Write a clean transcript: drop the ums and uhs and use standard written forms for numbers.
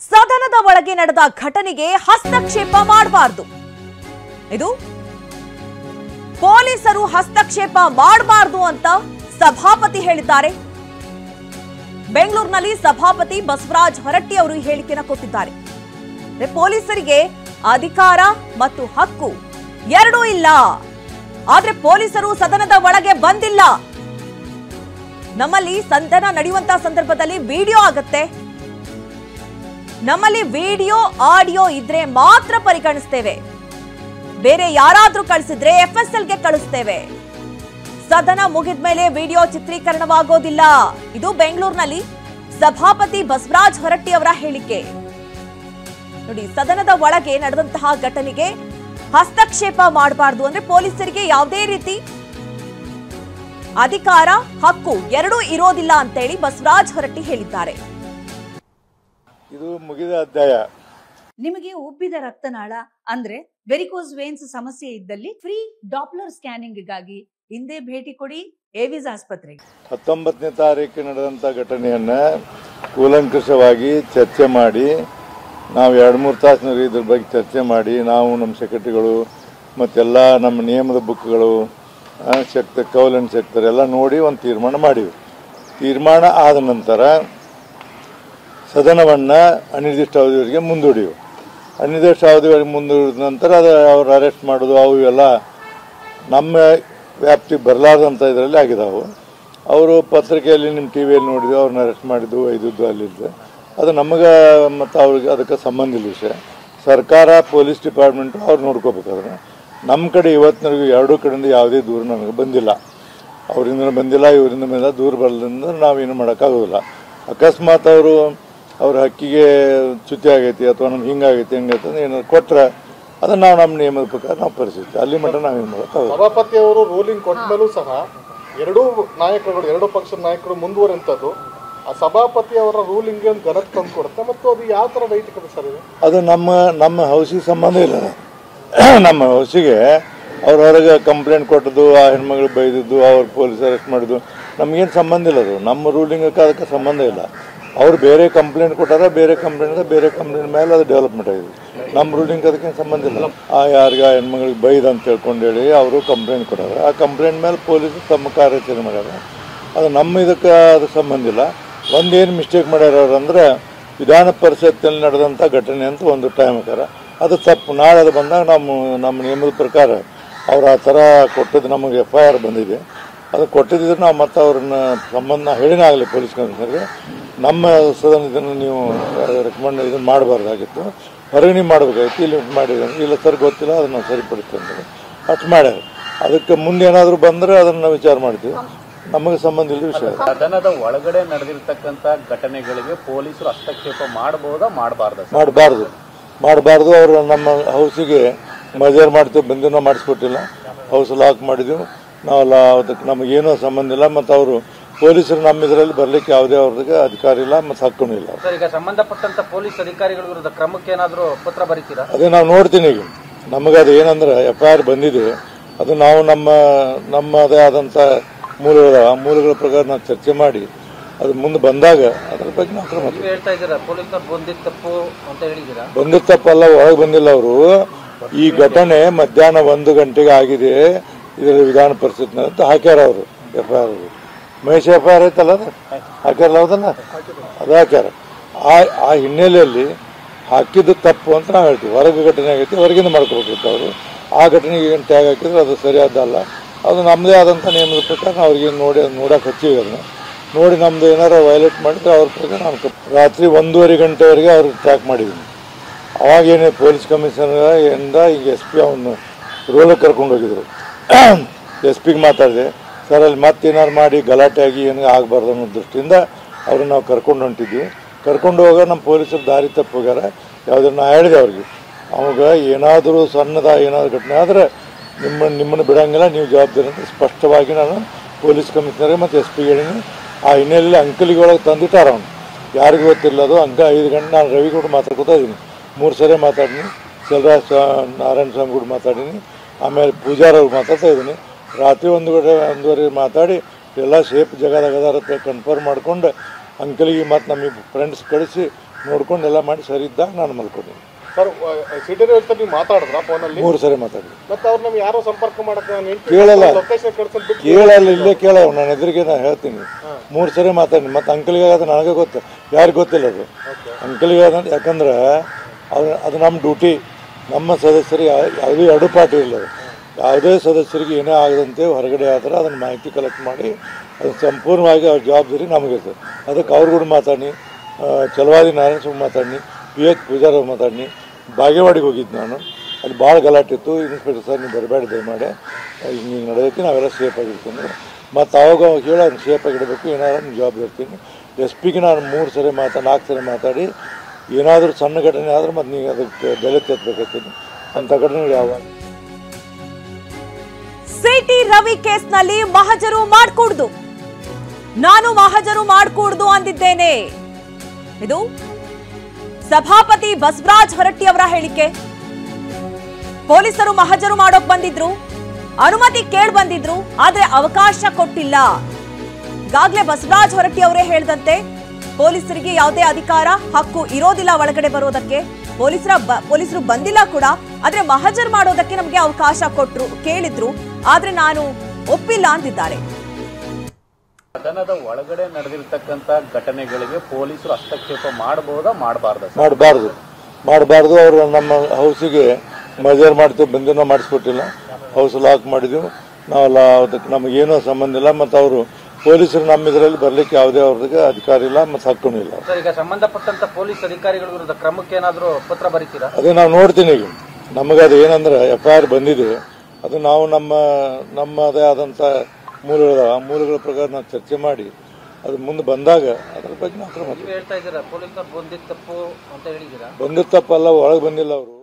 ಸದನದ ಒಳಗೆ ನಡೆದ ಘಟನೆಗೆ ಹಸ್ತಕ್ಷೇಪ ಮಾಡಬಾರದು. ಇದು ಪೊಲೀಸರು ಹಸ್ತಕ್ಷೇಪ ಮಾಡಬಾರದು ಅಂತ ಸಭಾಪತಿ ಹೇಳಿದ್ದಾರೆ. ಬೆಂಗಳೂರಿನಲ್ಲಿ ಸಭಾಪತಿ ಬಸವರಾಜ ಹೊರಟ್ಟಿ ಅವರು ಹೇಳಿಕೆಯನ್ನು ಕೊಟ್ಟಿದ್ದಾರೆ. ಪೊಲೀಸರಿಗೆ ಅಧಿಕಾರ ಮತ್ತು ಹಕ್ಕು ಎರಡೂ ಇಲ್ಲ, ಆದ್ರೆ ಪೊಲೀಸರು ಸದನದ ಒಳಗೆ ಬಂದಿಲ್ಲ. ನಮ್ಮಲ್ಲಿ ಸದನ ನಡೆಯುವಂತಹ ಸಂದರ್ಭದಲ್ಲಿ ವಿಡಿಯೋ ಆಗುತ್ತೆ. ನಮ್ಮಲ್ಲಿ ವಿಡಿಯೋ ಆಡಿಯೋ ಇದ್ರೆ ಮಾತ್ರ ಪರಿಗಣಿಸ್ತೇವೆ. ಬೇರೆ ಯಾರಾದ್ರೂ ಕಳಿಸಿದ್ರೆ ಎಫ್ಎಸ್ಎಲ್ಗೆ ಕಳಿಸ್ತೇವೆ. ಸದನ ಮುಗಿದ ಮೇಲೆ ವಿಡಿಯೋ ಚಿತ್ರೀಕರಣವಾಗೋದಿಲ್ಲ. ಇದು ಬೆಂಗಳೂರಿನಲ್ಲಿ ಸಭಾಪತಿ ಬಸವರಾಜ ಹೊರಟ್ಟಿ ಅವರ ಹೇಳಿಕೆ. ನೋಡಿ, ಸದನದ ಒಳಗೆ ನಡೆದಂತಹ ಘಟನೆಗೆ ಹಸ್ತಕ್ಷೇಪ ಮಾಡಬಾರದು, ಅಂದ್ರೆ ಪೊಲೀಸರಿಗೆ ಯಾವುದೇ ರೀತಿ ಅಧಿಕಾರ ಹಕ್ಕು ಎರಡೂ ಇರೋದಿಲ್ಲ ಅಂತೇಳಿ ಬಸವರಾಜ ಹೊರಟ್ಟಿ ಹೇಳಿದ್ದಾರೆ. ಇದು ಮುಗಿದ ಅಧ್ಯಾಯ. ನಿಮಗೆ ಉಬ್ಬಿದ ರಕ್ತನಾಳ ಅಂದ್ರೆ ವೆರಿಕೋಸ್ ವೇನ್ಸ್ ಸಮಸ್ಯೆ ಇದ್ದಲ್ಲಿ ಫ್ರೀ ಡಾಪ್ಲರ್ ಸ್ಕ್ಯಾನಿಂಗ್ಗಾಗಿ ಹಿಂದೆ ಭೇಟಿ ಕೊಡಿ ಏವಿಸ್ ಆಸ್ಪತ್ರೆಗೆ. 19ನೇ ತಾರೀಕು ನಡೆದಂತ ಘಟನೆಯನ್ನ ಕೂಲಂಕಷವಾಗಿ ಚರ್ಚೆ ಮಾಡಿ ನಾವು 2-3 ತಾಸಿನಲ್ಲಿ ಇದ್ರ ಬಗ್ಗೆ ಚರ್ಚೆ ಮಾಡಿ ನಾವು ನಮ್ಮ ಸೆಕ್ರೆಟರಿಗಳು ಮತ್ತೆಲ್ಲ ನಮ್ಮ ನಿಯಮದ ಬುಕ್ಗಳು ಕೌಲ್ ಅಂಡ್ ಸೆಕ್ಟರ್ ಎಲ್ಲ ನೋಡಿ ಒಂದು ತೀರ್ಮಾನ ಮಾಡಿವಿ. ತೀರ್ಮಾನ ಆದ ನಂತರ ಸದನವನ್ನು ಅನಿರ್ದಿಷ್ಟ ಅವಧಿವರೆಗೆ ಮುಂದೂಡಿವು. ಅನಿರ್ದಿಷ್ಟ ಅವಧಿವರೆಗೆ ಮುಂದೂಡಿದ ನಂತರ ಅದು ಅವ್ರು ಅರೆಸ್ಟ್ ಮಾಡೋದು ಅವು ಇವೆಲ್ಲ ನಮ್ಮ ವ್ಯಾಪ್ತಿಗೆ ಬರಲಾರ್ದಂಥ ಇದರಲ್ಲಿ ಆಗಿದಾವು. ಅವರು ಪತ್ರಿಕೆಯಲ್ಲಿ ನಿಮ್ಮ ಟಿ ವಿಯಲ್ಲಿ ನೋಡಿದ್ವಿ, ಅವ್ರನ್ನ ಅರೆಸ್ಟ್ ಮಾಡಿದ್ದು ಒಯ್ದಿದ್ದು ಅಲ್ಲಿದ್ದು. ಅದು ನಮಗೆ ಮತ್ತು ಅವ್ರಿಗೆ ಅದಕ್ಕೆ ಸಂಬಂಧ ಇಲ್ಲ ವಿಷಯ. ಸರ್ಕಾರ ಪೊಲೀಸ್ ಡಿಪಾರ್ಟ್ಮೆಂಟು ಅವ್ರು ನೋಡ್ಕೋಬೇಕಾದ್ರೆ ನಮ್ಮ ಕಡೆ ಇವತ್ತಿನವರೆಗೂ ಎರಡೂ ಕಡೆಯಿಂದ ಯಾವುದೇ ದೂರ ನಮಗೆ ಬಂದಿಲ್ಲ. ಅವರಿಂದ ಬಂದಿಲ್ಲ, ಇವರಿಂದ ಬಂದಿಲ್ಲ. ದೂರ ಬರಲಿಂದ ನಾವೇನು ಮಾಡೋಕ್ಕಾಗೋದಿಲ್ಲ. ಅಕಸ್ಮಾತ್ ಅವ್ರ ಹಕ್ಕಿಗೆ ಚ್ಯುತಿ ಆಗೈತಿ ಅಥವಾ ನಮ್ಗೆ ಹಿಂಗಾಗೈತಿ ಹಂಗೈತೆ ಏನಾದ್ರು ಕೊಟ್ಟರೆ ಅದನ್ನು ನಾವು ನಮ್ಮ ನಿಯಮದ ಪ್ರಕಾರ ನಾವು ಪರಿಸ್ಥಿತಿ ಅಲ್ಲಿ ಮಟ್ಟ ನಾವೇನು ಮಾಡೋಕ್ಕಾಗೋದು. ಸಭಾಪತಿ ಅವರು ರೂಲಿಂಗ್ ಕೊಟ್ಟ ಮೇಲೂ ಸಹ ಎರಡೂ ಪಕ್ಷದ ನಾಯಕರು ಮುಂದುವರೆಂಥದ್ದು ಆ ಸಭಾಪತಿ ಅವರ ರೂಲಿಂಗ್ ಘನಕ್ಕೆ ತಂದು ಕೊಡುತ್ತೆ. ಮತ್ತು ಅದು ಯಾವ ಥರ ನೈತಿಕತೆ ಸರ್ ಇದೆ? ಅದು ನಮ್ಮ ಹೌಸಿಗೆ ಸಂಬಂಧ ಇಲ್ಲ. ನಮ್ಮ ಹೌಸಿಗೆ ಅವ್ರ ಹೊರಗೆ ಕಂಪ್ಲೇಂಟ್ ಕೊಟ್ಟದ್ದು, ಆ ಹೆಣ್ಮಗಳು ಬೈದಿದ್ದು, ಅವ್ರು ಪೊಲೀಸ್ ಅರೆಸ್ಟ್ ಮಾಡಿದ್ದು ನಮಗೇನು ಸಂಬಂಧ ಇಲ್ಲ. ಅದು ನಮ್ಮ ರೂಲಿಂಗಕ್ಕೆ ಅದಕ್ಕೆ ಸಂಬಂಧ ಇಲ್ಲ. ಅವ್ರು ಬೇರೆ ಕಂಪ್ಲೇಂಟ್ ಕೊಟ್ಟಾರ, ಬೇರೆ ಕಂಪ್ಲೇಂಟ್ ಮೇಲೆ ಅದು ಡೆವಲಪ್ಮೆಂಟ್ ಆಗಿದೆ. ನಮ್ಮ ರೂಲಿಂಗ್ ಅದಕ್ಕೇನು ಸಂಬಂಧ ಇಲ್ಲ. ಯಾರಿಗೆ ಆ ಹೆಣ್ಮಗಳಿಗೆ ಬೈದ ಅಂತ ಹೇಳ್ಕೊಂಡೇಳಿ ಅವರು ಕಂಪ್ಲೇಂಟ್ ಕೊಟ್ಟಾರ. ಆ ಕಂಪ್ಲೇಂಟ್ ಮೇಲೆ ಪೊಲೀಸರು ತಮ್ಮ ಕಾರ್ಯಾಚರಣೆ ಮಾಡ್ಯಾರ. ಅದು ನಮ್ಮ ಇದಕ್ಕೆ ಅದು ಸಂಬಂಧ ಇಲ್ಲ. ಒಂದೇನು ಮಿಸ್ಟೇಕ್ ಮಾಡ್ಯಾರ ಅವ್ರು ಅಂದರೆ ವಿಧಾನ ಪರಿಷತ್ತಿನಲ್ಲಿ ನಡೆದಂಥ ಘಟನೆ ಅಂತ ಒಂದು ಟೈಮ್ ಹಾಕಾರ. ಅದು ತಪ್ಪು. ನಾಳೆ ಅದು ಬಂದಾಗ ನಮ್ಮ ನಿಯಮದ ಪ್ರಕಾರ ಅವ್ರು ಆ ಥರ ಕೊಟ್ಟದ್ದು ನಮಗೆ FIR ಬಂದಿದೆ. ಅದು ಕೊಟ್ಟಿದ್ದರೆ ನಾವು ಮತ್ತೆ ಅವ್ರನ್ನ ಸಂಬಂಧ ಹೇಳಿನೇ ಆಗಲಿ ಪೊಲೀಸ್ ಕಮಿಷನರ್ಗೆ. ನಮ್ಮ ಸದನ ಇದನ್ನು ನೀವು ರೆಕಮೆಂಡ್ ಇದನ್ನು ಮಾಡಬಾರ್ದಾಗಿತ್ತು, ಹೊರಗೆ ನೀವು ಮಾಡಬೇಕಾಗಿತ್ತು. ಇಲ್ಲಿ ಮಾಡಿದ್ರೆ ಇಲ್ಲ ಸರ್ ಗೊತ್ತಿಲ್ಲ, ಅದನ್ನು ನಾವು ಸರಿಪಡಿಸ್ತೇವೆ ಅಂದರೆ ಅಷ್ಟು ಮಾಡ್ಯಾರ. ಅದಕ್ಕೆ ಮುಂದೆ ಏನಾದರೂ ಬಂದರೆ ಅದನ್ನು ನಾವು ವಿಚಾರ ಮಾಡ್ತೀವಿ. ನಮಗೆ ಸಂಬಂಧ ಇಲ್ಲದ ವಿಷಯ. ಸದನದ ಒಳಗಡೆ ನಡೆದಿರ್ತಕ್ಕಂಥ ಘಟನೆಗಳಿಗೆ ಪೊಲೀಸರು ಹಸ್ತಕ್ಷೇಪ ಮಾಡಬಾರ್ದು. ಅವರು ನಮ್ಮ ಹೌಸಿಗೆ ಮಜರ್ ಮಾಡ್ತೀವಿ, ಬಂದಿನೋ ಮಾಡಿಸ್ಕೊಟ್ಟಿಲ್ಲ. ಹೌಸ್ ಲಾಕ್ ಮಾಡಿದ್ವಿ ನಾವೆಲ್ಲ. ಅದಕ್ಕೆ ನಮಗೇನೂ ಸಂಬಂಧ ಇಲ್ಲ. ಮತ್ತು ಅವರು ಪೊಲೀಸರು ನಮ್ಮ ಇದರಲ್ಲಿ ಬರಲಿಕ್ಕೆ ಯಾವುದೇ ಅವ್ರಿಗೆ ಅಧಿಕಾರ ಇಲ್ಲ ಮತ್ತು ಹಕ್ಕೂ ಇಲ್ಲ. ಈಗ ಸಂಬಂಧಪಟ್ಟಂತ ಪೊಲೀಸ್ ಅಧಿಕಾರಿಗಳ ವಿರುದ್ಧ ಕ್ರಮಕ್ಕೆ ಏನಾದರೂ ಪತ್ರ ಬರೀತೀರಾ? ಅದೇ ನಾವು ನೋಡ್ತೀನಿ. ಈಗ ನಮಗೆ ಅದು ಏನಂದ್ರೆ FIR ಬಂದಿದೆ. ಅದು ನಾವು ನಮ್ಮದೇ ಆದಂಥ ಮೂಲಗಳ ಪ್ರಕಾರ ನಾವು ಚರ್ಚೆ ಮಾಡಿ ಅದು ಮುಂದೆ ಬಂದಾಗ ಅದ್ರ ಬಗ್ಗೆ ನಾವು ಕ್ರಮ ಹೇಳ್ತಾ ಇದ್ದೀರಾ. ಪೊಲೀಸರು ಬಂದಿದ್ದ ತಪ್ಪು ಅಂತ ಹೇಳಿದ್ದೀರಾ? ಬಂದಿದ್ದ ತಪ್ಪಲ್ಲ, ಒಳಗೆ ಬಂದಿಲ್ಲ ಅವರು. ಈ ಘಟನೆ ಮಧ್ಯಾಹ್ನ 1 ಗಂಟೆಗೆ ಆಗಿದೆ ಇದರಲ್ಲಿ ವಿಧಾನ ಪರಿಷತ್ನ ಅಂತ ಹಾಕ್ಯಾರ ಅವರು FIR. ಮಹೇಶ್ FIR ಐತಲ್ಲ, ಅದು ಹಾಕ್ಯಾರಲ್ಲ, ಹೌದಲ್ಲ, ಅದು ಹಾಕ್ಯಾರ. ಆ ಹಿನ್ನೆಲೆಯಲ್ಲಿ ಹಾಕಿದ್ದು ತಪ್ಪು ಅಂತ ನಾವು ಹೇಳ್ತೀವಿ. ಹೊರಗೆ ಘಟನೆ ಆಗೈತಿ, ಹೊರಗಿಂದ ಮಾಡ್ಕೋಬೇಕಿತ್ತು ಅವರು. ಆ ಘಟನೆಗೆ ಏನು ಟ್ಯಾಗ್ ಹಾಕಿದ್ರೆ ಅದು ಸರಿಯಾದಲ್ಲ. ಅದು ನಮ್ಮದೇ ಆದಂಥ ನಿಯಮದ ಪ್ರಕಾರ ನಾವು ಅವ್ರಿಗೆ ನೋಡಕ್ಕೆ ಹಚ್ಚಿವಿ. ಅದನ್ನು ನೋಡಿ ನಮ್ಮದು ಏನಾರು ವೈಲೇಟ್ ಮಾಡಿದ್ರೆ ಅವ್ರ ಪ್ರಕಾರ ನಾವು ರಾತ್ರಿ 1:30 ಗಂಟೆವರೆಗೆ ಅವ್ರಿಗೆ ಟ್ರ್ಯಾಕ್ ಮಾಡಿದ್ದೀನಿ. ಅವಾಗೇನೇ ಪೊಲೀಸ್ ಕಮಿಷನರಿಂದ ಈಗ SP ಅವನು ರೋಲಿಗೆ ಕರ್ಕೊಂಡು ಹೋಗಿದ್ರು. SPಗೆ ಮಾತಾಡಿದೆ, ಸರ್ ಅಲ್ಲಿ ಮತ್ತೇನಾರು ಮಾಡಿ ಗಲಾಟೆ ಆಗಿ ಏನು ಆಗಬಾರ್ದು ಅನ್ನೋ ದೃಷ್ಟಿಯಿಂದ ಅವ್ರನ್ನ ನಾವು ಕರ್ಕೊಂಡು ಹೊಂಟಿದ್ವಿ. ಕರ್ಕೊಂಡು ಹೋಗ ನಮ್ಮ ಪೊಲೀಸರು ದಾರಿ ತಪ್ಪು ಹೋಗ್ಯಾರ. ಯಾವುದನ್ನು ನಾ ಹೇಳಿದೆ ಅವ್ರಿಗೆ, ಅವಾಗ ಏನಾದರೂ ಸಣ್ಣದ ಏನಾದರೂ ಘಟನೆ ಆದರೆ ನಿಮ್ಮನ್ನು ಬಿಡೋಂಗಿಲ್ಲ, ನೀವು ಜವಾಬ್ದಾರಿ ಅಂತ ಸ್ಪಷ್ಟವಾಗಿ ನಾನು ಪೊಲೀಸ್ ಕಮಿಷನರ್ಗೆ ಮತ್ತು SPಗೆ ಹೇಳೀನಿ. ಆ ಹಿನ್ನೆಲೆಯಲ್ಲಿ ಅಂಕಲಿಗೆ ಒಳಗೆ ತಂದಿಟ್ಟಾರ ಅವನು, ಯಾರಿಗೂ ಗೊತ್ತಿಲ್ಲ. ಅದು 5 ಗಂಟೆ ನಾನು ರವಿ ಕೂಡ ಮಾತಾಡ್ಕೊತಾ ಇದ್ದೀನಿ. 3 ಸರಿ ಮಾತಾಡೀನಿ, ನಾರಾಯಣ ಸ್ವಾಮಿ ಕೂಡ ಮಾತಾಡೀನಿ, ಆಮೇಲೆ ಪೂಜಾರವ್ರಿಗೆ ಮಾತಾಡ್ತಾ ಇದ್ದೀನಿ. ರಾತ್ರಿ 1:30 ಮಾತಾಡಿ ಎಲ್ಲ ಸೇಫ್ ಜಗದಾಗದಾರ ಕನ್ಫರ್ಮ್ ಮಾಡ್ಕೊಂಡು ಅಂಕಲಿಗೆ ಮತ್ತು ನಮಗೆ ಫ್ರೆಂಡ್ಸ್ ಕಳಿಸಿ ನೋಡ್ಕೊಂಡು ಎಲ್ಲ ಮಾಡಿ ಸರಿ ಇದ್ದಾಗ ನಾನು ಮಲ್ಕೊಂಡಿದ್ದೀನಿ. ಸರ್ ಸಿಟಿ ಜೊತೆ ನೀವು ಮಾತಾಡಿದ್ರ ಫೋನಲ್ಲಿ? 3 ಸರಿ ಮಾತಾಡಿದ್ವಿ. ಮತ್ತೆ ಅವ್ರು ನಮ್ಗೆ ಯಾರೋ ಸಂಪರ್ಕ ಮಾಡಕ್ಕೆ ಕೇಳಲ್ಲ, ಲೊಕೇಶನ್ ಕಳ್ಸೋದು ಕೇಳಲ್ಲ, ಇಲ್ಲೇ ಕೇಳ ನಾನು ಎದುರಿಗೆ ನಾನು ಹೇಳ್ತೀನಿ. 3 ಸರಿ ಮಾತಾಡಿ. ಮತ್ತು ಅಂಕಲ್ಗೆ ಅದು ನನಗೆ ಗೊತ್ತು, ಯಾರಿಗೆ ಗೊತ್ತಿಲ್ಲ ಅದು ಅಂಕಲ್ಗೆ. ಯಾಕಂದ್ರೆ ಅದು ನಮ್ಮ ಡ್ಯೂಟಿ. ನಮ್ಮ ಸದಸ್ಯರಿಗೆ ಯಾವುದೇ ಅಡುಪಾಟಿ ಇಲ್ಲ. ಯಾವುದೇ ಸದಸ್ಯರಿಗೆ ಏನೇ ಆಗದಂತೆ ಹೊರಗಡೆ ಆದ್ರೆ ಅದನ್ನು ಮಾಹಿತಿ ಕಲೆಕ್ಟ್ ಮಾಡಿ ಅದು ಸಂಪೂರ್ಣವಾಗಿ ಅವ್ರ ಜವಾಬ್ದಾರಿ ನಮಗಿರ್ತದೆ. ಅದಕ್ಕೆ ಅವ್ರು ಕೂಡ ಮಾತಾಡಿ, ಚಲವಾದಿ ನಾರಾಯಣ ಸ್ವಾಮಿ ಮಾತಾಡಿ, PH ಪೂಜಾರ ಮಾತಾಡಿ, ಬಾಗೇವಾಡಿಗೆ ಹೋಗಿದ್ದು ನಾನು. ಅಲ್ಲಿ ಭಾಳ ಗಲಾಟೆ ಇತ್ತು. ಇನ್ಸ್ಪೆಕ್ಟರ್ ಸರ್ ನೀವು ಬರಬೇಡಿ ದಯಮಾಡಿ, ಹಿಂಗೆ ನಡೆದೈತಿ, ನಾವೆಲ್ಲ ಸೇಫ್ ಆಗಿರ್ತೀನಿ. ಮತ್ತು ಅವಾಗ ಹೇಳಿ ಅವ್ನು ಸೇಫ್ ಆಗಿಡಬೇಕು, ಏನಾದ್ರು ನಾನು ಜವಾಬ್ದಾರಿ ಇರ್ತೀನಿ. SP ಗೆ ನಾನು 3 ಸರಿ 4 ಸರಿ ಮಾತಾಡಿ ಏನಾದರೂ ಸಣ್ಣ ಘಟನೆ ಆದ್ರೆ ಮತ್ತೆ ನೀವು ಅದಕ್ಕೆ ಬೆಲೆ ತೆತ್ತಬೇಕಾಗ್ತೀನಿ. ಅಂಥ ಘಟನೆಗಳು ಯಾವಾಗ ಸಿಟಿ ರವಿ ಕೇಸ್ನಲ್ಲಿ ಮಹಜರು ಮಾಡ್ಕೂಡ್ದು, ನಾನು ಮಹಜರು ಮಾಡ್ಕೂಡ್ದು ಅಂದಿದ್ದೇನೆ. ಇದು ಸಭಾಪತಿ ಬಸವರಾಜ್ ಹೊರಟ್ಟಿ ಅವರ ಹೇಳಿಕೆ. ಪೊಲೀಸರು ಮಹಜರು ಮಾಡೋಕ್ ಬಂದಿದ್ರು, ಅನುಮತಿ ಕೇಳಿ ಬಂದಿದ್ರು, ಆದ್ರೆ ಅವಕಾಶ ಕೊಟ್ಟಿಲ್ಲ. ಈಗಾಗಲೇ ಬಸವರಾಜ್ ಹೊರಟ್ಟಿ ಅವರೇ ಹೇಳಿದಂತೆ ಪೊಲೀಸರಿಗೆ ಯಾವುದೇ ಅಧಿಕಾರ ಹಕ್ಕು ಇರೋದಿಲ್ಲ ಒಳಗಡೆ ಬರೋದಕ್ಕೆ. ಪೊಲೀಸರು ಬಂದಿಲ್ಲ ಕೂಡ, ಆದ್ರೆ ಮಹಜರ್ ಮಾಡೋದಕ್ಕೆ ನಮಗೆ ಅವಕಾಶ ಕೊಟ್ರು, ಕೇಳಿದ್ರು, ಆದ್ರೆ ನಾನು ಒಪ್ಪಿಲ್ಲ ಅಂತಿದ್ದಾರೆ. ಸದನದ ಒಳಗಡೆ ನಡೆದಿರ್ತಕ್ಕಂಥ ಘಟನೆಗಳಿಗೆ ಪೊಲೀಸರು ಹಸ್ತಕ್ಷೇಪ ಮಾಡಬಹುದಾ ಮಾಡಬಾರ್ದು? ಮಾಡಬಾರ್ದು. ಅವರು ನಮ್ಮ ಹೌಸಿಗೆ ಮಜರ್ ಮಾಡ್ತೀವಿ, ಬಂದಿನ ಮಾಡಿಸ್ಕೊಟ್ಟಿಲ್ಲ. ಹೌಸ್ ಲಾಕ್ ಮಾಡಿದ್ವಿ ನಾವೆಲ್ಲ. ಅದಕ್ಕೆ ನಮಗೇನೋ ಸಂಬಂಧ ಇಲ್ಲ. ಮತ್ತು ಅವರು ಪೊಲೀಸರು ನಮ್ಮ ಇದರಲ್ಲಿ ಬರ್ಲಿಕ್ಕೆ ಯಾವುದೇ ಅವ್ರಿಗೆ ಅಧಿಕಾರ ಇಲ್ಲ ಮತ್ತು ಹಕ್ಕೂ ಇಲ್ಲ. ಈಗ ಸಂಬಂಧಪಟ್ಟಂತ ಪೊಲೀಸ್ ಅಧಿಕಾರಿಗಳ ವಿರುದ್ಧ ಕ್ರಮಕ್ಕೆ ಏನಾದರೂ ಪತ್ರ ಬರೀತೀರಾ? ಅದೇ ನಾವು ನೋಡ್ತೀನಿ. ಈಗ ನಮಗೆ ಅದು ಏನಂದ್ರೆ FIR ಬಂದಿದೆ, ಅದು ನಾವು ನಮ್ಮದೇ ಆದಂಥ ಮೂಲಗಳ ಪ್ರಕಾರ ನಾವು ಚರ್ಚೆ ಮಾಡಿ ಅದು ಮುಂದೆ ಬಂದಾಗ ಅದ್ರ ಬಗ್ಗೆ ನಾವು ಹೇಳ್ತಾ ಇದ್ದೀರಾ ಪೊಲೀಸರು ಬಂದಿದ್ದ ತಪ್ಪು ಅಂತ ಹೇಳಿದ್ದೀರಾ? ಬಂದಿದ್ದ ತಪ್ಪಲ್ಲ, ಒಳಗೆ ಬಂದಿಲ್ಲ ಅವರು.